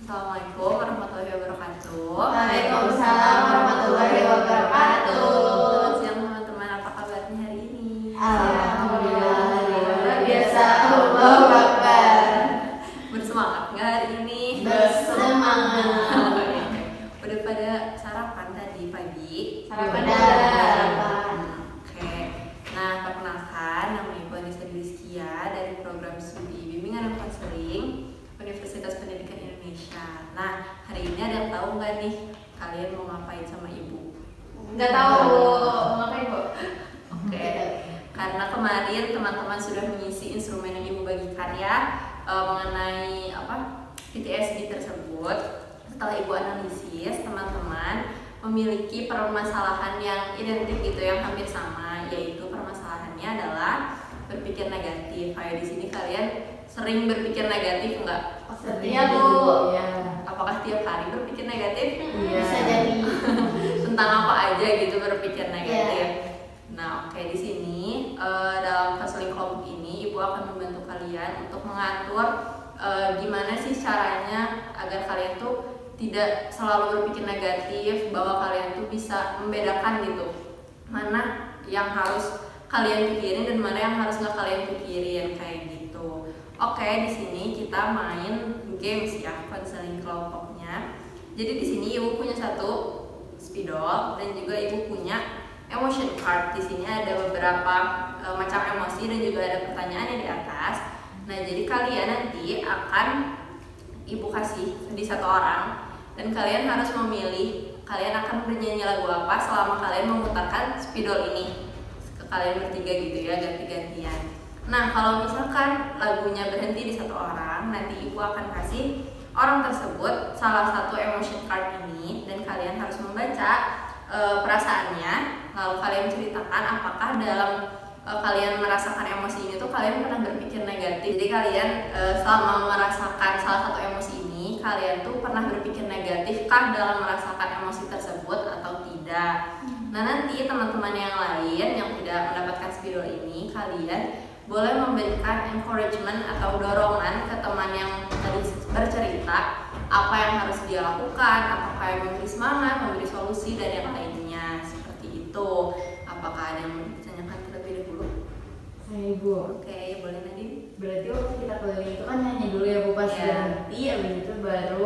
Assalamualaikum warahmatullahi wabarakatuh. Waalaikumsalam warahmatullahi wabarakatuh. Selamat siang teman-teman, apa kabarnya hari ini? Alhamdulillah, luar biasa. Allahu Akbar. Bersemangat nggak hari ini? Bersemangat. Udah pada sarapan tadi pagi? Sarapan. Oke. Nah, perkenalkan, nama Ibu Anissa Diliskia dari program studi bimbingan dan konseling Universitas Pendidikan Indonesia. Nah, hari ini ada yang tahu nggak nih kalian mau ngapain sama Ibu? Nggak tahu mau ngapain, Bu? Oke. Karena kemarin teman-teman sudah mengisi instrumen yang Ibu bagikan ya mengenai PTSD tersebut. Setelah Ibu analisis, teman-teman memiliki permasalahan yang identik gitu, yang hampir sama, yaitu permasalahannya adalah berpikir negatif. Kayak di sini kalian sering berpikir negatif nggak? Iya, Bu. Iya. Apakah tiap hari berpikir negatif? Iya. Bisa jadi. Tentang apa aja gitu berpikir negatif. Nah, oke, di sini dalam konseling kelompok ini Ibu akan membantu kalian untuk mengatur gimana sih caranya agar kalian tuh tidak selalu berpikir negatif, bahwa kalian tuh bisa membedakan gitu mana yang harus kalian pikirin dan mana yang harus nggak kalian pikirin kayak gitu. Oke, di sini kita main games ya, konseling kelompoknya. Jadi di sini Ibu punya satu spidol dan juga Ibu punya emotion card. Di sini ada beberapa macam emosi dan juga ada pertanyaannya di atas. Nah, jadi kalian nanti akan Ibu kasih di satu orang dan kalian harus memilih kalian akan bernyanyi lagu apa selama kalian memutarkan spidol ini. Kalian bertiga gitu ya, ganti-gantian. Nah, kalau misalkan lagunya berhenti di satu orang, nanti Ibu akan kasih orang tersebut salah satu emotion card ini dan kalian harus membaca perasaannya, lalu kalian ceritakan apakah dalam kalian merasakan emosi ini tuh kalian pernah berpikir negatif. Jadi kalian selama merasakan salah satu emosi ini, kalian tuh pernah berpikir negatifkah dalam merasakan emosi tersebut atau tidak. Nah, nanti teman-teman yang lain yang tidak mendapatkan spidol ini, kalian boleh memberikan encouragement atau dorongan ke teman yang tadi bercerita apa yang harus dia lakukan, apakah yang memberi semangat, memberi solusi, dan yang lainnya seperti itu. Apakah ada yang mau ditanyakan terlebih dahulu? Saya Ibu. Oke, boleh Nadine. Berarti waktu kita keliling itu kan nyanyi dulu ya Bu, pas Iya. berhenti habis itu baru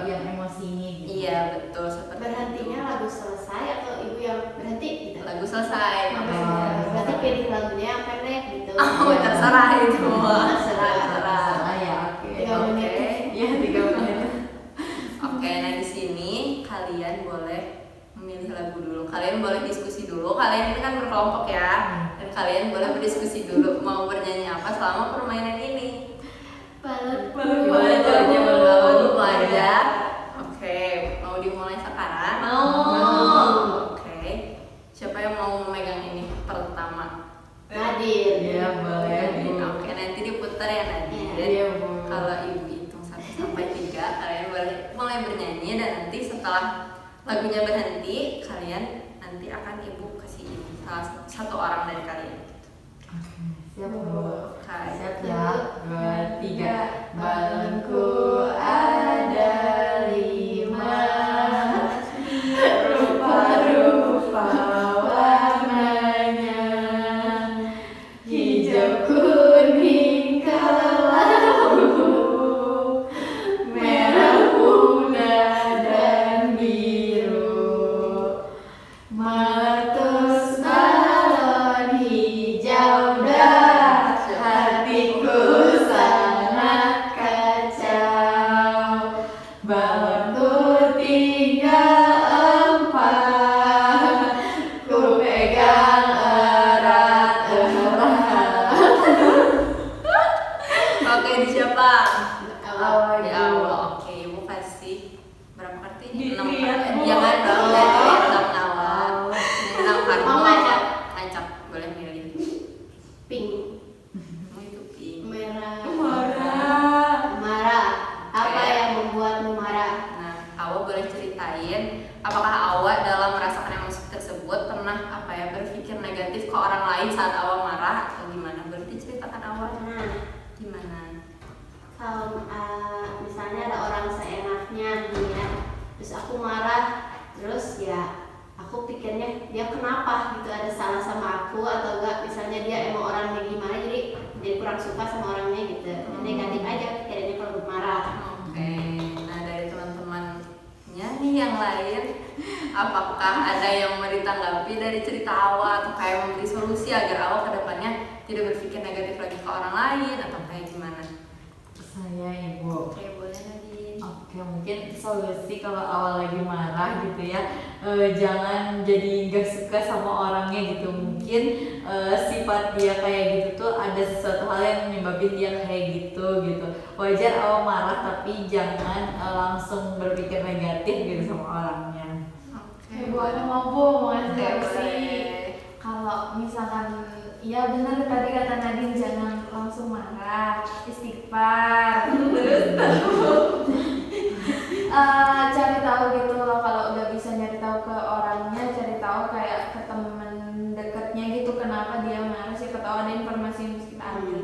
yang emosi ini gitu. Iya, betul, seperti Berhentinya itu. lagu selesai atau Ibu yang berhenti gitu? Lagu selesai maksudnya. Berarti pilih lagunya yang pendek gitu. Oh, terserah itu. Terserah ya, oke. 3 menit. Iya, 3 menit. Oke, nah di sini kalian boleh memilih lagu dulu. Kalian boleh diskusi dulu. Kalian ini kan berkelompok ya, dan kalian boleh berdiskusi dulu mau bernyanyi apa selama permainan ini. Boleh jawabnya berlalu dulu aja. Oke, mau dimulai sekarang? Mau. Oke, siapa yang mau memegang ini pertama? Nadir. Iya, boleh Bu. Oke, nanti diputar ya Nadine. Iya, Bu. Kalau Ibu hitung 1 sampai 3, kalian boleh mulai bernyanyi dan nanti setelah lagunya berhenti, kalian nanti akan Ibu kasih ini salah satu orang dari kalian. Siap Bu. Oke. Siap ya. 2, 3. Balonku ada 5, rupa-rupa warnanya, hijau, kuning, kelabu, merah, muda, dan biru. Meletus balon hijau dah, hatiku sangat kacau. Balonku tinggal 4, ku pegang erat-erat. Oke, di siapa? Awal Di dulu. awal. Oke, Ibu kasih berapa kartu ini? 6 Dilihat, kartu. Bu. Jangan dong, Oh. dilihat awal. 6 kartu. Mau ngacak? Ngacak, boleh milih. Pink. Mau itu pink. Merah. Marah. Marah. Apa yang membuatmu marah? Nah, Awa boleh ceritain apakah Awa dalam merasakan emosi tersebut pernah berpikir negatif ke orang lain saat Awa marah atau gimana? Berarti ceritakan Awa Nah, gimana? kalau misalnya ada orang seenak orangnya nih ya. Terus aku marah, terus ya aku pikirnya dia kenapa gitu, ada salah sama aku atau enggak, misalnya dia emang orangnya gimana jadi kurang suka sama orangnya gitu. Negatif aja pikirannya kalau marah. Oke, nah dari teman-temannya nih yang lain, apakah ada yang mau ditanggapi dari cerita Awa atau kayak memberi solusi agar Awa kedepannya tidak berpikir negatif lagi ke orang lain atau kayak gimana? Saya Ibu. Oke, boleh Nadine. Oke, mungkin solusi kalau awal lagi marah gitu ya, jangan jadi nggak suka sama orangnya gitu. Mungkin sifat dia kayak gitu tuh ada sesuatu hal yang menyebabkan dia kayak gitu. Wajar awal marah tapi jangan langsung berpikir negatif gitu sama orangnya. Oke, Bu, aku mau ngasih Boleh, solusi. boleh. Kalau misalkan, ya benar tadi kata Nadine, jangan langsung marah, istighfar. Terus cari tahu gitu loh, kalau udah bisa nyari tahu ke orangnya, cari tahu kayak ke teman dekatnya gitu, kenapa dia marah, siapa tahu ada informasi yang bisa kita ambil.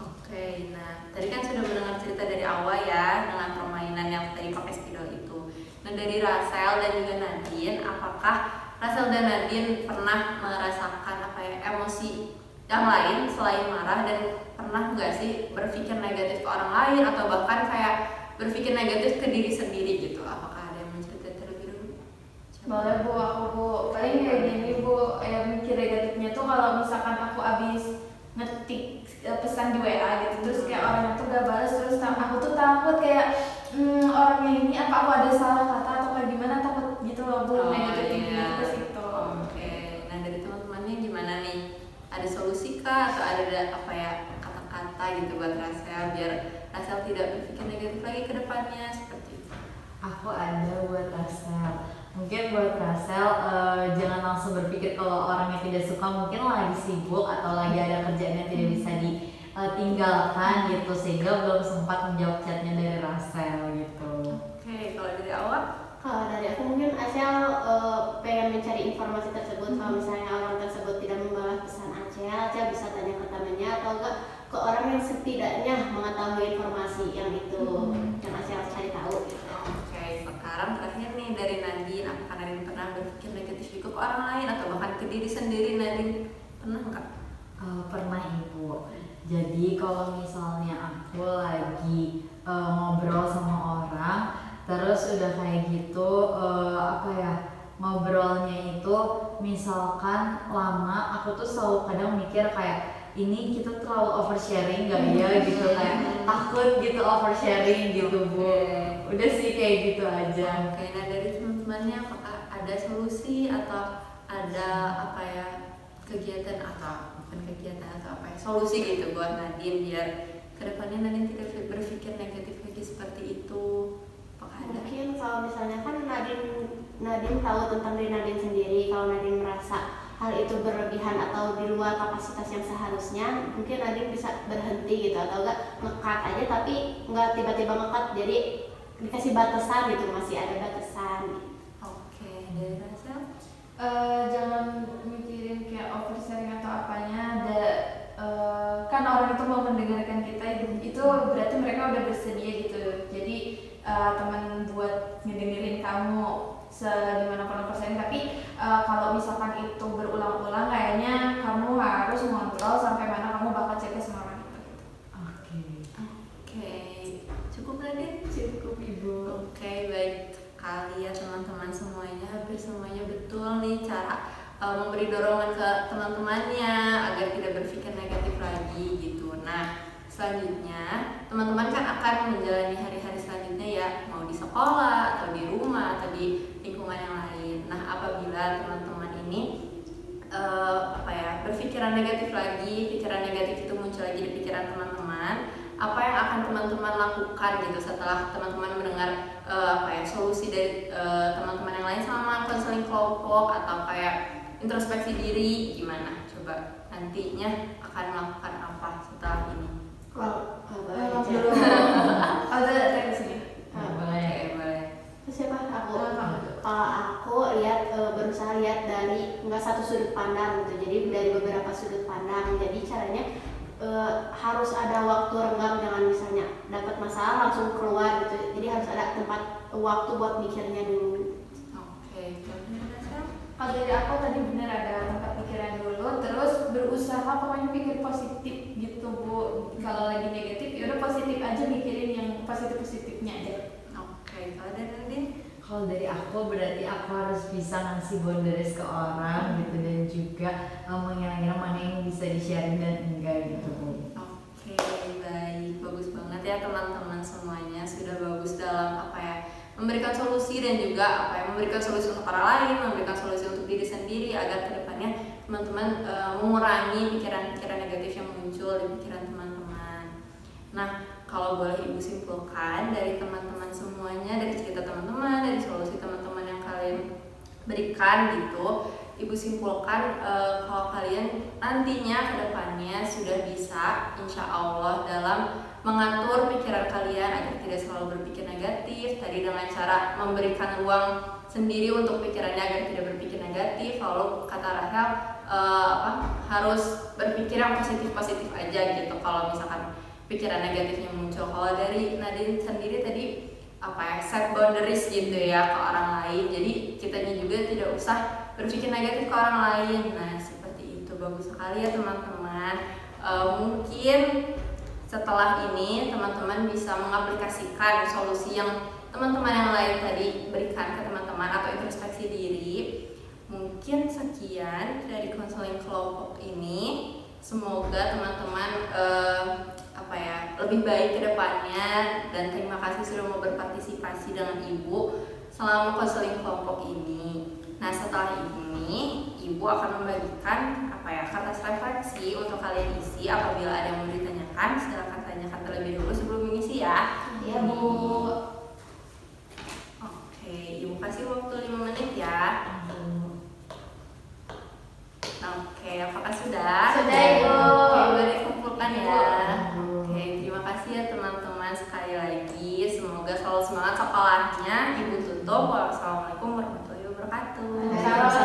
Oke, nah tadi kan sudah mendengar cerita dari Awa ya dengan permainan yang tadi pakai spidol itu. Nah dari Rasel dan juga Nadine, apakah Rasel dan Nadine pernah merasakan emosi yang lain selain marah, dan pernah nggak sih berpikir negatif ke orang lain atau bahkan kayak berpikir negatif ke diri sendiri gitu? Apakah ada yang mau cerita terlebih dulu? Boleh Bu, aku Bu, paling kayak gini Bu, mikir negatifnya tuh kalau misalkan aku abis ngetik pesan di WA gitu, terus kayak orangnya tuh gak balas, terus aku tuh takut kayak orangnya ini apa aku ada salah kata atau kayak gimana, takut gitu loh Bu, negatifnya iya. ke situ. Oke, nah dari teman-temannya gimana nih? Ada solusi kah atau ada kata-kata gitu buat Rasel biar Rasel tidak berpikir negatif lagi ke depannya seperti itu? Aku ada buat Rasel. Mungkin buat Rasel jangan langsung berpikir kalau orangnya tidak suka, mungkin lagi sibuk atau lagi ada kerjaan yang tidak bisa ditinggalkan gitu, sehingga belum sempat menjawab chatnya dari Rasel gitu. Oke, kalau dari awal? Kalau dari aku mungkin Acel pengen mencari informasi tersebut. Kalau misalnya orang tersebut tidak membalas pesan Acel bisa tanya ke temannya atau enggak ke orang yang setidaknya mengetahui informasi yang itu yang Acel cari tahu gitu. Oke, sekarang terakhir nih dari Nadine, apakah Nadine pernah berpikir negatif juga ke orang lain atau bahkan ke diri sendiri? Nadine pernah nggak? Pernah Ibu. Jadi kalau misalnya aku lagi ngobrol sama orang, terus udah kayak gitu ngobrolnya itu misalkan lama, aku tuh selalu kadang mikir kayak ini kita terlalu oversharing gak ya gitu, kayak takut gitu oversharing gitu Bu. Udah sih kayak gitu aja. Oke, nah dari teman-temannya apakah ada solusi atau ada kegiatan atau bukan kegiatan atau solusi gitu buat Nadine biar kedepannya Nadine tidak berpikir negatif lagi seperti itu? Apakah ada? Mungkin kalau misalnya kan Nadine tahu tentang diri Nadine sendiri. Kalau Nadine merasa hal itu berlebihan atau di luar kapasitas yang seharusnya, mungkin Nadine bisa berhenti gitu, atau enggak ngekat aja tapi enggak tiba-tiba ngekat, jadi dikasih batasan gitu, masih ada batasan. Oke, dari Rasel? Jangan mikirin kayak oversharing atau apanya. Kan orang itu mau mendengarkan kita, itu berarti mereka udah bersedia gitu. Jadi teman buat ngedengerin kamu segimanapun persen, tapi kalau misalkan itu berulang-ulang, kayaknya kamu harus mengontrol sampai mana kamu bakal cek sama orang itu. Oke, cukup Nadine? Cukup Ibu. Oke, baik sekali ya teman-teman semuanya, hampir semuanya betul nih cara memberi dorongan ke teman-temannya agar tidak berpikir negatif lagi gitu. Nah, selanjutnya teman-teman kan akan menjalani hari-hari selanjutnya ya, mau di sekolah atau di rumah atau di lingkungan yang lain. Nah, apabila teman-teman ini berpikiran negatif lagi, pikiran negatif itu muncul lagi di pikiran teman-teman, apa yang akan teman-teman lakukan gitu setelah teman-teman mendengar solusi dari teman-teman yang lain sama konseling kelompok atau kayak introspeksi diri, gimana? Coba nantinya akan melakukan apa setelah ini? Dulu ada dari sini. Boleh. Siapa? Kalau aku berusaha lihat dari nggak satu sudut pandang gitu, jadi dari beberapa sudut pandang. Jadi caranya harus ada waktu renggang, jangan misalnya dapat masalah langsung keluar gitu. Jadi harus ada tempat waktu buat mikirnya dulu. Oke, Tasya? Kalau dari aku tadi bener ada tempat pikiran dulu, terus berusaha pokoknya pikir positif gitu Bu. Kalau lagi negatif ya udah positif aja, mikirin yang positif-positifnya aja. Oke, kalau dari Nadine? Kalau dari aku berarti aku harus bisa ngasih boundaries ke orang gitu, dan juga mengira-ngira mana yang bisa di-sharing dan enggak gitu. Oke, baik, bagus banget ya teman-teman semuanya, sudah bagus dalam memberikan solusi dan juga memberikan solusi untuk orang lain, memberikan solusi untuk diri sendiri agar kedepannya teman-teman mengurangi pikiran-pikiran negatif yang muncul di pikiran teman-teman. Nah, kalau boleh Ibu simpulkan dari teman-teman semuanya, dari cerita teman-teman, dari solusi teman-teman yang kalian berikan gitu, Ibu simpulkan kalau kalian nantinya ke depannya sudah bisa insya Allah dalam mengatur pikiran kalian agar tidak selalu berpikir negatif, tadi dengan cara memberikan ruang sendiri untuk pikirannya agar tidak berpikir negatif. Lalu kata Rahel harus berpikir yang positif-positif aja gitu kalau misalkan pikiran negatifnya muncul. Kalau dari Nadine sendiri tadi set boundaries gitu ya ke orang lain, jadi kitanya juga tidak usah berpikir negatif ke orang lain. Nah seperti itu, bagus sekali ya teman-teman. Mungkin setelah ini teman-teman bisa mengaplikasikan solusi yang teman-teman yang lain tadi berikan ke teman-teman atau introspeksi diri. Mungkin sekian dari konseling kelompok ini. Semoga teman-teman lebih baik ke depannya, dan terima kasih sudah mau berpartisipasi dengan Ibu selama konseling kelompok ini. Nah, setelah ini Ibu akan membagikan kertas refleksi untuk kalian isi. Apabila ada yang mau ditanyakan, silakan tanyakan terlebih dulu sebelum mengisi ya. Iya Bu. Oke, Ibu kasih waktu 5 menit ya. Oke, apakah sudah? Sudah Ibu. Oke, boleh dikumpulkan ya. Oke, terima kasih ya teman-teman sekali lagi. Semoga selalu semangat sekolahnya. Ibu tutup. Wassalamualaikum warahmatullahi wabarakatuh. Waalaikumsalam.